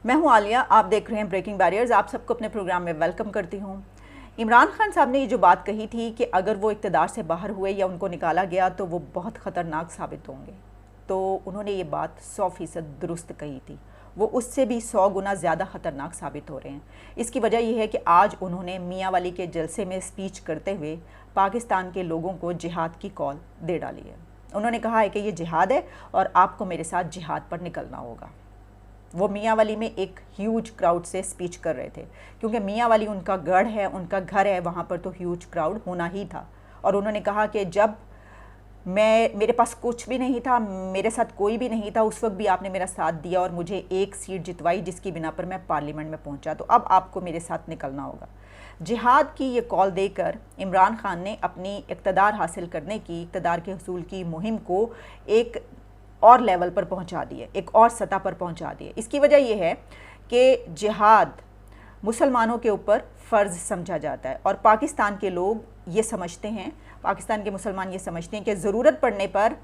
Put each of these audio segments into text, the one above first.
मैं हूं आलिया, आप देख रहे हैं ब्रेकिंग बैरियर्स। आप सबको अपने प्रोग्राम में वेलकम करती हूं। इमरान खान साहब ने ये जो बात कही थी कि अगर वो इक़्तिदार से बाहर हुए या उनको निकाला गया तो वो बहुत ख़तरनाक साबित होंगे, तो उन्होंने ये बात 100% दुरुस्त कही थी। वो उससे भी 100 गुना ज़्यादा ख़तरनाक साबित हो रहे हैं। इसकी वजह यह है कि आज उन्होंने मियाँ वाली के जलसे में स्पीच करते हुए पाकिस्तान के लोगों को जिहाद की कॉल दे डाली है। उन्होंने कहा है कि ये जिहाद है और आपको मेरे साथ जिहाद पर निकलना होगा। वो मियाँ वाली में एक ह्यूज क्राउड से स्पीच कर रहे थे, क्योंकि मियाँ वाली उनका गढ़ है, उनका घर है, वहाँ पर तो ह्यूज क्राउड होना ही था। और उन्होंने कहा कि जब मेरे पास कुछ भी नहीं था, मेरे साथ कोई भी नहीं था, उस वक्त भी आपने मेरा साथ दिया और मुझे एक सीट जितवाई जिसकी बिना पर मैं पार्लियामेंट में पहुंचा, तो अब आपको मेरे साथ निकलना होगा। जिहाद की ये कॉल देकर इमरान खान ने अपनी इक़्तिदार हासिल करने की, इक़्तिदार के हसूल की मुहिम को एक और लेवल पर पहुंचा दिए, एक और सतह पर पहुंचा दिए। इसकी वजह यह है कि जिहाद मुसलमानों के ऊपर फ़र्ज़ समझा जाता है और पाकिस्तान के लोग ये समझते हैं, पाकिस्तान के मुसलमान ये समझते हैं कि ज़रूरत पड़ने पर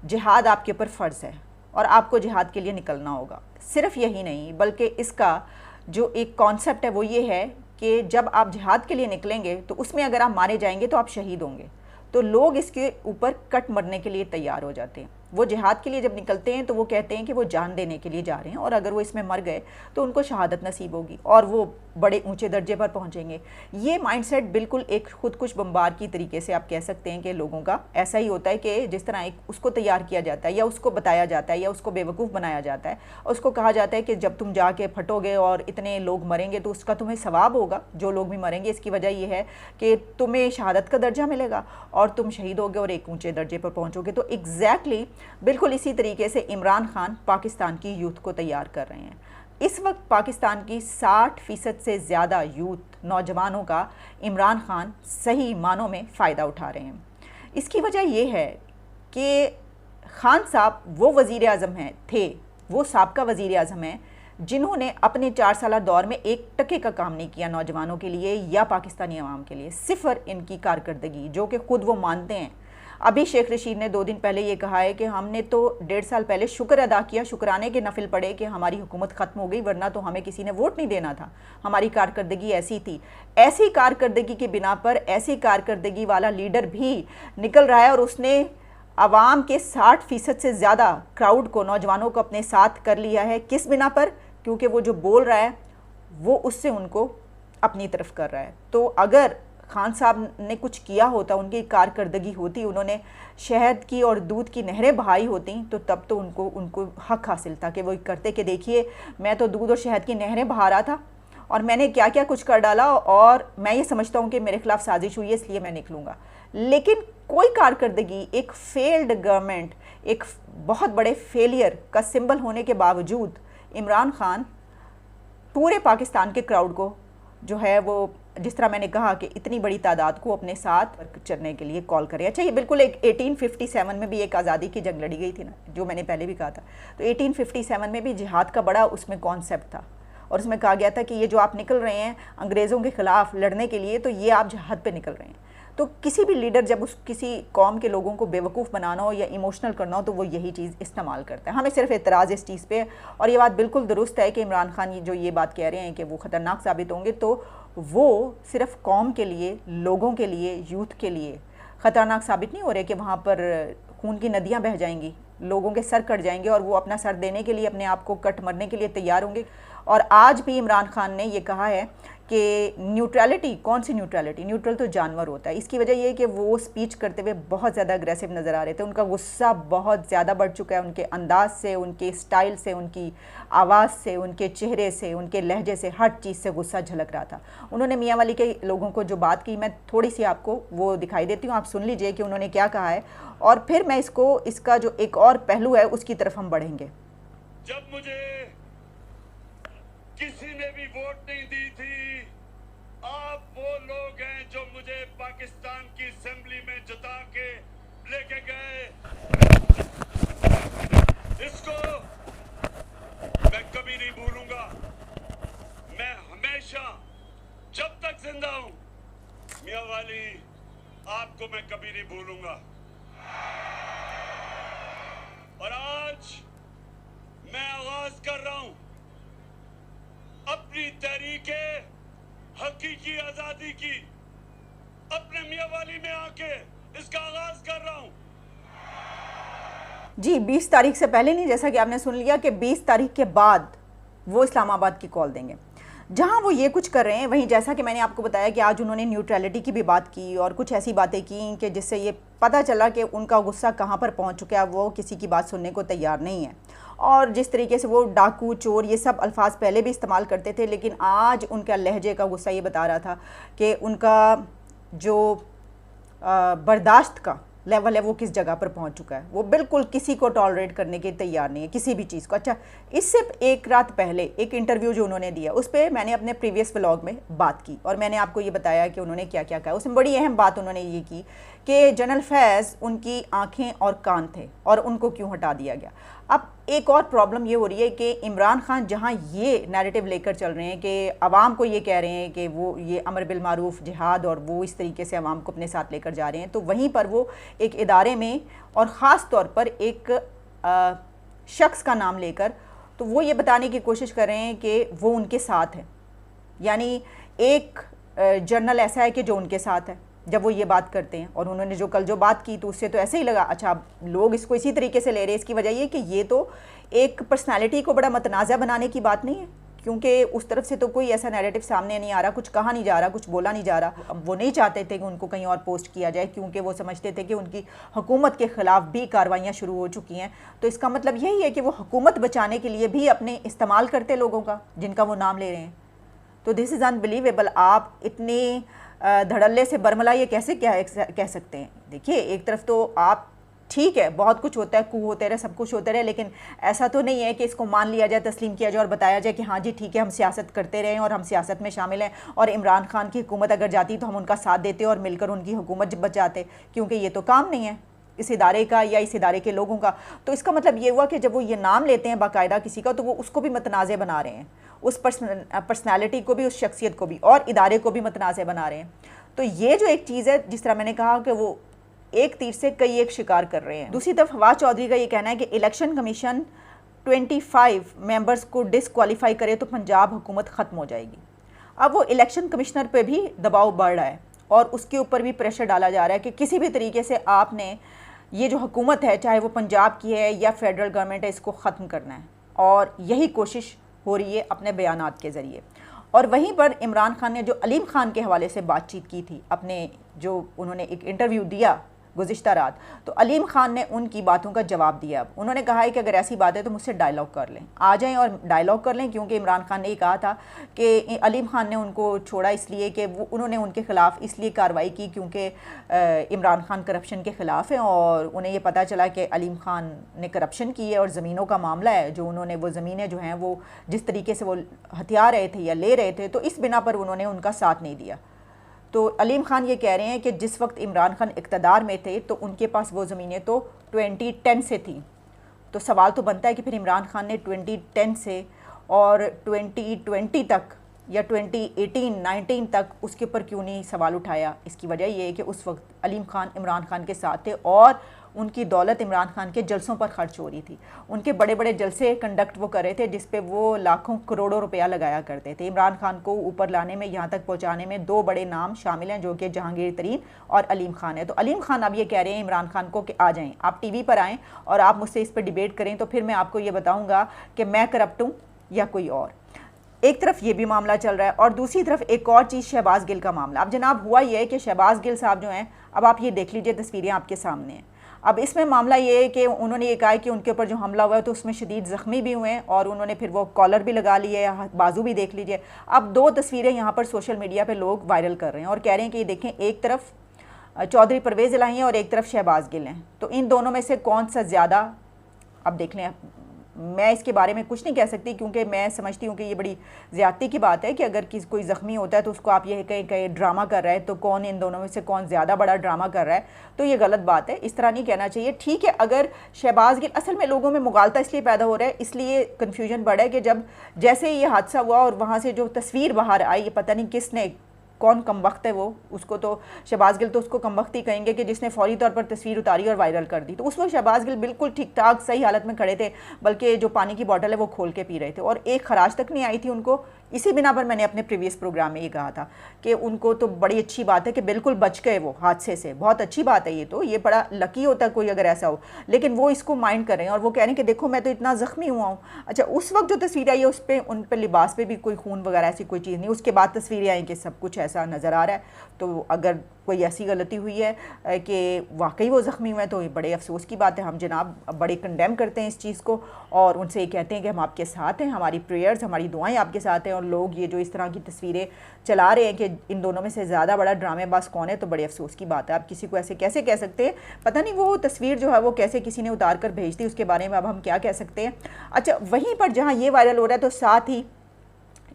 जिहाद आपके ऊपर फ़र्ज़ है और आपको जिहाद के लिए निकलना होगा। सिर्फ यही नहीं, बल्कि इसका जो एक कॉन्सेप्ट है वो ये है कि जब आप जिहाद के लिए निकलेंगे तो उसमें अगर आप मारे जाएंगे तो आप शहीद होंगे। तो लोग इसके ऊपर कट मरने के लिए तैयार हो जाते हैं। वो जिहाद के लिए जब निकलते हैं तो वो कहते हैं कि वो जान देने के लिए जा रहे हैं और अगर वो इसमें मर गए तो उनको शहादत नसीब होगी और वो बड़े ऊंचे दर्जे पर पहुंचेंगे। ये माइंडसेट बिल्कुल एक खुदकुश बम्बार की तरीके से आप कह सकते हैं कि लोगों का ऐसा ही होता है कि जिस तरह एक उसको तैयार किया जाता है या उसको बताया जाता है या उसको बेवकूफ़ बनाया जाता है, उसको कहा जाता है कि जब तुम जाके फटोगे और इतने लोग मरेंगे तो उसका तुम्हें सवाब होगा, जो लोग भी मरेंगे। इसकी वजह यह है कि तुम्हें शहादत का दर्जा मिलेगा और तुम शहीद होगे और एक ऊँचे दर्जे पर पहुँचोगे। तो एग्जैक्टली बिल्कुल इसी तरीके से इमरान खान पाकिस्तान की यूथ को तैयार कर रहे हैं। इस वक्त पाकिस्तान की 60% से ज़्यादा यूथ, नौजवानों का इमरान खान सही मानों में फ़ायदा उठा रहे हैं। इसकी वजह यह है कि खान साहब वो वज़ीर आज़म थे, वो साबका वज़ीर आज़म हैं जिन्होंने अपने 4 साला दौर में एक टके का काम नहीं किया नौजवानों के लिए या पाकिस्तानी अवाम के लिए। सिफर इनकी कारकर्दगी, जो कि ख़ुद वो मानते हैं। अभी शेख रशीद ने 2 दिन पहले ये कहा है कि हमने तो 1.5 साल पहले शुक्र अदा किया, शुक्राने के नफिल पड़े कि हमारी हुकूमत ख़त्म हो गई, वरना तो हमें किसी ने वोट नहीं देना था। हमारी कारकर्दगी ऐसी थी। ऐसी कारकर्दगी की बिना पर ऐसी कारकर्दगी वाला लीडर भी निकल रहा है और उसने आवाम के 60% से ज़्यादा क्राउड को, नौजवानों को अपने साथ कर लिया है। किस बिना पर? क्योंकि वो जो बोल रहा है वो उससे उनको अपनी तरफ कर रहा है। तो अगर खान साहब ने कुछ किया होता, उनकी कारकर्दगी होती, उन्होंने शहद की और दूध की नहरें बहाई होती, तो तब तो उनको हक हासिल था कि वो करते कि देखिए मैं तो दूध और शहद की नहरें बहा रहा था और मैंने क्या क्या कुछ कर डाला और मैं ये समझता हूँ कि मेरे खिलाफ साजिश हुई है इसलिए मैं निकलूँगा। लेकिन कोई कारकर्दगी, एक फेल्ड गवर्नमेंट, एक बहुत बड़े फेलियर का सिंबल होने के बावजूद इमरान खान पूरे पाकिस्तान के क्राउड को जो है वो, जिस तरह मैंने कहा कि इतनी बड़ी तादाद को अपने साथ चलने के लिए कॉल करें। अच्छा, ये बिल्कुल एक 1857 में भी एक आज़ादी की जंग लड़ी गई थी ना, जो मैंने पहले भी कहा था। तो 1857 में भी जिहाद का बड़ा उसमें कॉन्सेप्ट था और उसमें कहा गया था कि ये जो आप निकल रहे हैं अंग्रेज़ों के ख़िलाफ़ लड़ने के लिए, तो ये आप जिहाद पे निकल रहे हैं। तो किसी भी लीडर जब किसी कौम के लोगों को बेवकूफ़ बनाना हो या इमोशनल करना हो तो वो यही चीज़ इस्तेमाल करता है। हमें सिर्फ एतराज़ इस चीज़ पे, और ये बात बिल्कुल दुरुस्त है कि इमरान खान जो ये बात कह रहे हैं कि वो ख़तरनाक साबित होंगे, तो वो सिर्फ कौम के लिए, लोगों के लिए, यूथ के लिए ख़तरनाक साबित नहीं हो रहे कि वहाँ पर खून की नदियाँ बह जाएंगी, लोगों के सर कट जाएंगे और वो अपना सर देने के लिए, अपने आप को कट मरने के लिए तैयार होंगे। और आज भी इमरान खान ने ये कहा है कि न्यूट्रलिटी, कौन सी न्यूट्रलिटी? न्यूट्रल तो जानवर होता है। इसकी वजह ये है कि वो स्पीच करते हुए बहुत ज़्यादा अग्रेसिव नज़र आ रहे थे। उनका गुस्सा बहुत ज़्यादा बढ़ चुका है, उनके अंदाज से, उनके स्टाइल से, उनकी आवाज़ से, उनके चेहरे से, उनके लहजे से, हर चीज़ से गुस्सा झलक रहा था। उन्होंने मियाँ वाली के लोगों को जो बात की, मैं थोड़ी सी आपको वो दिखाई देती हूँ, आप सुन लीजिए कि उन्होंने क्या कहा है और फिर मैं इसका जो एक और पहलू है उसकी तरफ हम बढ़ेंगे। जब मुझे किसी ने भी वोट नहीं दी थी, आप वो लोग हैं जो मुझे पाकिस्तान की असेंबली में जिता के लेके गए। इसको मैं कभी नहीं भूलूंगा। मैं हमेशा, जब तक जिंदा हूं, मियां वाली, आपको मैं कभी नहीं भूलूंगा। और आज मैं आगाज कर रहा हूं हकीकी आजादी की अपने मियावाली में आके इसका आगाज कर रहा हूं। जी 20 तारीख से पहले नहीं, जैसा कि आपने सुन लिया कि 20 तारीख के बाद वो इस्लामाबाद की कॉल देंगे। जहां वो ये कुछ कर रहे हैं, वहीं जैसा कि मैंने आपको बताया कि आज उन्होंने न्यूट्रलिटी की भी बात की और कुछ ऐसी बातें की कि जिससे ये पता चला कि उनका गुस्सा कहां पर पहुंच चुका है। वो किसी की बात सुनने को तैयार नहीं है। और जिस तरीके से वो डाकू, चोर, ये सब अल्फाज पहले भी इस्तेमाल करते थे, लेकिन आज उनका लहजे का गुस्सा ये बता रहा था कि उनका जो बर्दाश्त का लेवल है वो किस जगह पर पहुंच चुका है। वो बिल्कुल किसी को टॉलरेट करने के तैयार नहीं है, किसी भी चीज़ को। अच्छा, इससे एक रात पहले एक इंटरव्यू जो उन्होंने दिया, उस पर मैंने अपने प्रीवियस व्लॉग में बात की और मैंने आपको ये बताया कि उन्होंने क्या क्या कहा। उसमें बड़ी अहम बात उन्होंने ये की कि जनरल फैज़ उनकी आँखें और कान थे और उनको क्यों हटा दिया गया। अब एक और प्रॉब्लम ये हो रही है कि इमरान खान जहाँ ये नैरेटिव लेकर चल रहे हैं कि आवाम को ये कह रहे हैं कि वो ये अमर बिल मारूफ, जिहाद, और वो इस तरीके से आवाम को अपने साथ लेकर जा रहे हैं, तो वहीं पर वो एक इदारे में और ख़ास तौर पर एक शख्स का नाम लेकर तो वो ये बताने की कोशिश कर रहे हैं कि वो उनके साथ है। यानी एक जर्नल ऐसा है कि जो उनके साथ है जब वो ये बात करते हैं। और उन्होंने जो कल जो बात की तो उससे तो ऐसे ही लगा, अच्छा लोग इसको इसी तरीके से ले रहे हैं। इसकी वजह ये कि ये तो एक पर्सनालिटी को बड़ा मतनाज़ा बनाने की बात नहीं है, क्योंकि उस तरफ से तो कोई ऐसा नैरेटिव सामने नहीं आ रहा, कुछ कहा नहीं जा रहा, कुछ बोला नहीं जा रहा। वो नहीं चाहते थे कि उनको कहीं और पोस्ट किया जाए, क्योंकि वो समझते थे कि उनकी हुकूमत के ख़िलाफ़ भी कार्रवाइयाँ शुरू हो चुकी हैं। तो इसका मतलब यही है कि वो हुकूमत बचाने के लिए भी अपने इस्तेमाल करते लोगों का, जिनका वो नाम ले रहे हैं। तो दिस इज़ अनबिलीवेबल। आप इतनी धड़ल्ले से बरमला ये कैसे कह सकते हैं। देखिए, एक तरफ तो आप ठीक है, बहुत कुछ होता है, कू होते रहे, सब कुछ होते रहे, लेकिन ऐसा तो नहीं है कि इसको मान लिया जाए, तस्लीम किया जाए और बताया जाए कि हाँ जी ठीक है, हम सियासत करते रहें और हम सियासत में शामिल हैं और इमरान खान की हुकूमत अगर जाती तो हम उनका साथ देते और मिलकर उनकी हुकूमत बचाते, क्योंकि ये तो काम नहीं है इस इदारे का या इस इदारे के लोगों का। तो इसका मतलब ये हुआ कि जब वो ये नाम लेते हैं बाकायदा किसी का, तो वो उसको भी मतनाज़े बना रहे हैं, उस पर्सनैलिटी को भी, उस शख्सियत को भी, और इदारे को भी मतनाज़े बना रहे हैं। तो ये जो एक चीज़ है, जिस तरह मैंने कहा कि वो एक तीर से कई एक शिकार कर रहे हैं। दूसरी तरफ फवाद चौधरी का ये कहना है कि इलेक्शन कमीशन 25 मेंबर्स को डिसक्वालीफाई करे तो पंजाब हुकूमत ख़त्म हो जाएगी। अब वो इलेक्शन कमिश्नर पे भी दबाव बढ़ रहा है और उसके ऊपर भी प्रेशर डाला जा रहा है कि किसी भी तरीके से आपने ये जो हुकूमत है, चाहे वो पंजाब की है या फेडरल गवर्नमेंट है, इसको ख़त्म करना है। और यही कोशिश हो रही है अपने बयानात के ज़रिए। और वहीं पर इमरान खान ने जो अलीम खान के हवाले से बातचीत की थी, अपने जो उन्होंने एक इंटरव्यू दिया गुज़िश्ता रात, तो अलीम खान ने उनकी बातों का जवाब दिया। उन्होंने कहा है कि अगर ऐसी बात है तो मुझसे डायलॉग कर लें, आ जाएं और डायलॉग कर लें, क्योंकि इमरान खान ने ये कहा था कि अलीम खान ने उनको छोड़ा इसलिए कि वो उन्होंने उनके ख़िलाफ़ इसलिए कार्रवाई की क्योंकि इमरान खान करप्शन के ख़िलाफ़ हैं और उन्हें ये पता चला कि अलीम खान ने करप्शन की है और ज़मीनों का मामला है, जो उन्होंने वो ज़मीनें जो हैं वो जिस तरीके से वो हथिया रहे थे या ले रहे थे, तो इस बिना पर उन्होंने उनका साथ नहीं दिया। तो अलीम खान ये कह रहे हैं कि जिस वक्त इमरान खान इक़्तिदार में थे तो उनके पास वो ज़मीनें तो 2010 से थी। तो सवाल तो बनता है कि फिर इमरान खान ने 2010 से और 2020 तक या 2018-19 तक उसके ऊपर क्यों नहीं सवाल उठाया। इसकी वजह ये है कि उस वक्त अलीम खान इमरान खान के साथ थे और उनकी दौलत इमरान खान के जलसों पर खर्च हो रही थी। उनके बड़े बड़े जलसे कंडक्ट वो कर रहे थे जिस पे वो लाखों करोड़ों रुपया लगाया करते थे। इमरान खान को ऊपर लाने में, यहाँ तक पहुँचाने में दो बड़े नाम शामिल हैं, जो कि जहांगीर तरीन और अलीम खान है। तो अलीम खान अब ये कह रहे हैं इमरान खान को कि आ जाएँ, आप टीवी पर आएँ और आप मुझसे इस पर डिबेट करें, तो फिर मैं आपको ये बताऊँगा कि मैं करप्ट हूँ या कोई और। एक तरफ ये भी मामला चल रहा है और दूसरी तरफ एक और चीज़, शहबाज गिल का मामला। अब जनाब हुआ ये है कि शहबाज गिल साहब जो हैं, अब आप ये देख लीजिए, तस्वीरें आपके सामने हैं। अब इसमें मामला ये है कि उन्होंने ये कहा कि उनके ऊपर जो हमला हुआ है तो उसमें शदीद ज़ख्मी भी हुए हैं और उन्होंने फिर वो कॉलर भी लगा लिए, बाजू भी देख लीजिए। अब दो तस्वीरें यहाँ पर सोशल मीडिया पे लोग वायरल कर रहे हैं और कह रहे हैं कि ये देखें, एक तरफ चौधरी परवेज़ इलाही हैं और एक तरफ शहबाज गिल हैं, तो इन दोनों में से कौन सा ज़्यादा, अब देख लें। मैं इसके बारे में कुछ नहीं कह सकती क्योंकि मैं समझती हूँ कि ये बड़ी ज़्यादती की बात है कि अगर कोई ज़ख्मी होता है तो उसको आप ये कहीं ड्रामा कर रहा है, तो कौन इन दोनों में से कौन ज़्यादा बड़ा ड्रामा कर रहा है, तो ये गलत बात है, इस तरह नहीं कहना चाहिए। ठीक है, अगर शहबाज गिल, असल में लोगों में मुगालता इसलिए पैदा हो रहा है, इसलिए कन्फ्यूजन बढ़ा है कि जब जैसे ही ये हादसा हुआ और वहाँ से जो तस्वीर बाहर आई, ये पता नहीं किसने, कौन कमबख्त है वो, उसको तो शहबाज गिल तो उसको कमबख्त ही कहेंगे कि जिसने फौरी तौर पर तस्वीर उतारी और वायरल कर दी। तो उस वक्त शहबाज गिल बिल्कुल ठीक ठाक सही हालत में खड़े थे, बल्कि जो पानी की बोतल है वो खोल के पी रहे थे और एक खराश तक नहीं आई थी उनको इसी बिना पर मैंने अपने प्रीवियस प्रोग्राम में ये कहा था कि उनको तो बड़ी अच्छी बात है कि बिल्कुल बच गए वो हादसे से, बहुत अच्छी बात है, ये बड़ा लकी होता है कोई अगर ऐसा हो, लेकिन वो इसको माइंड कर रहे हैं और वो कह रहे हैं कि देखो मैं तो इतना ज़ख्मी हुआ हूँ। अच्छा, उस वक्त जो तस्वीर आई है उस पर, उन पर लिबास पे भी कोई खून वगैरह ऐसी कोई चीज़ नहीं, उसके बाद तस्वीरें आई कि सब कुछ ऐसा नज़र आ रहा है। तो अगर कोई ऐसी गलती हुई है कि वाकई वो ज़ख्मी हुए हैं तो ये बड़े अफसोस की बात है। हम जनाब बड़े कंडेम करते हैं इस चीज़ को और उनसे ये कहते हैं कि हम आपके साथ हैं, हमारी प्रेयर्स, हमारी दुआएं आपके साथ हैं। और लोग ये जो इस तरह की तस्वीरें चला रहे हैं कि इन दोनों में से ज़्यादा बड़ा ड्रामेबाज कौन है, तो बड़े अफसोस की बात है। आप किसी को ऐसे कैसे कह सकते हैं, पता नहीं वो तस्वीर जो है वो कैसे किसी ने उतार कर भेज दी, उसके बारे में अब हम क्या कह सकते हैं। अच्छा, वहीं पर जहाँ ये वायरल हो रहा है तो साथ ही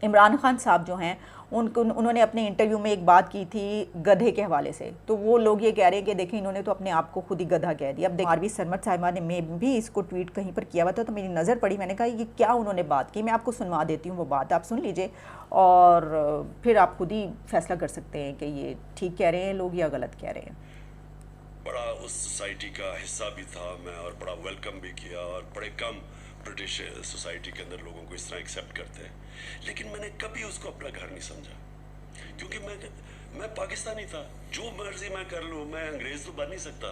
इमरान खान साहब जो हैं उन्होंने अपने इंटरव्यू में एक बात की थी गधे के हवाले से, तो वो लोग ये कह रहे हैं कि देखें इन्होंने तो अपने आप को खुद ही गधा कह दिया। अब आरवी सरमद साहिबा ने मैं भी इसको ट्वीट कहीं पर किया हुआ था तो मेरी नज़र पड़ी, मैंने कहा ये क्या उन्होंने बात की, मैं आपको सुनवा देती हूँ वो बात, आप सुन लीजिए और फिर आप खुद ही फैसला कर सकते हैं कि ये ठीक कह रहे हैं लोग या गलत कह रहे हैं। बड़ा उस सोसाइटी का हिस्सा भी था मैं और बड़ा वेलकम भी किया और बड़े कम ब्रिटिश सोसाइटी के अंदर लोगों को इस तरह एक्सेप्ट करते हैं, लेकिन मैंने कभी उसको अपना घर नहीं समझा क्योंकि मैं पाकिस्तानी था। जो मर्जी मैं कर लूँ, मैं अंग्रेज तो बन नहीं सकता।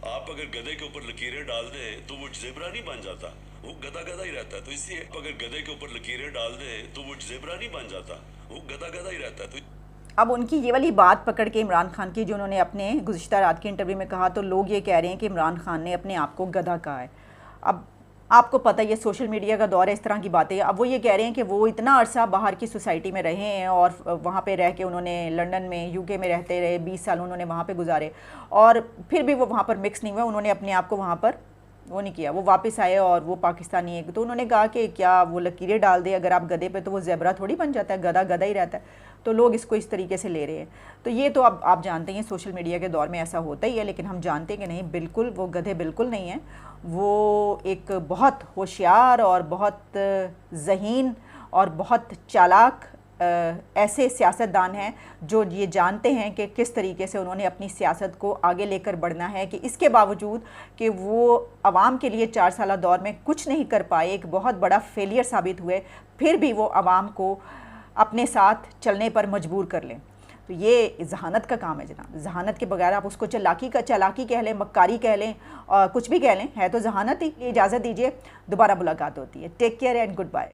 आप अगर गधे के ऊपर लकीरें डाल दें तो वो ज़ेब्रा नहीं बन जाता, वो गधा गधा ही रहता है। तो इसलिए अगर गधे के ऊपर लकीरें डाल दें तो वो ज़ेब्रा नहीं बन जाता, वो गधा गधा ही रहता है। तो अब उनकी ये वाली बात पकड़ के इमरान खान की जो उन्होंने अपने गुज़िश्ता रात के इंटरव्यू में कहा, तो लोग ये कह रहे हैं कि इमरान खान ने अपने आप को गधा कहा है। अब आपको पता है ये सोशल मीडिया का दौर है, इस तरह की बातें। अब वो ये कह रहे हैं कि वो इतना अरसा बाहर की सोसाइटी में रहे हैं और वहाँ पे रह के उन्होंने लंदन में यूके में रहते रहे, 20 साल उन्होंने वहाँ पे गुजारे और फिर भी वो वहाँ पर मिक्स नहीं हुआ, उन्होंने अपने आप को वहाँ पर वो नहीं किया, वो वापस आए और वो पाकिस्तानी है। तो उन्होंने कहा कि क्या वो लकीरें डाल दे अगर आप गधे पे तो वो ज़ेब्रा थोड़ी बन जाता है, गधा गधा ही रहता है। तो लोग इसको इस तरीके से ले रहे हैं। तो ये तो अब आप जानते हैं सोशल मीडिया के दौर में ऐसा होता ही है, लेकिन हम जानते हैं कि नहीं, बिल्कुल वो गधे बिल्कुल नहीं हैं। वो एक बहुत होशियार और बहुत ज़हीन और बहुत चालाक ऐसे सियासतदान हैं जो ये जानते हैं कि किस तरीके से उन्होंने अपनी सियासत को आगे लेकर बढ़ना है, कि इसके बावजूद कि वो आवाम के लिए 4 साल दौर में कुछ नहीं कर पाए, एक बहुत बड़ा फेलियर साबित हुए, फिर भी वो आवाम को अपने साथ चलने पर मजबूर कर लें। तो ये जहानत का काम है जनाब। जहानत के बगैर आप उसको चालाकी कह लें, मक्कारी कह लें और कुछ भी कह लें, है तो जहानत ही। इजाज़त दीजिए, दोबारा मुलाकात होती है। Take care and good bye.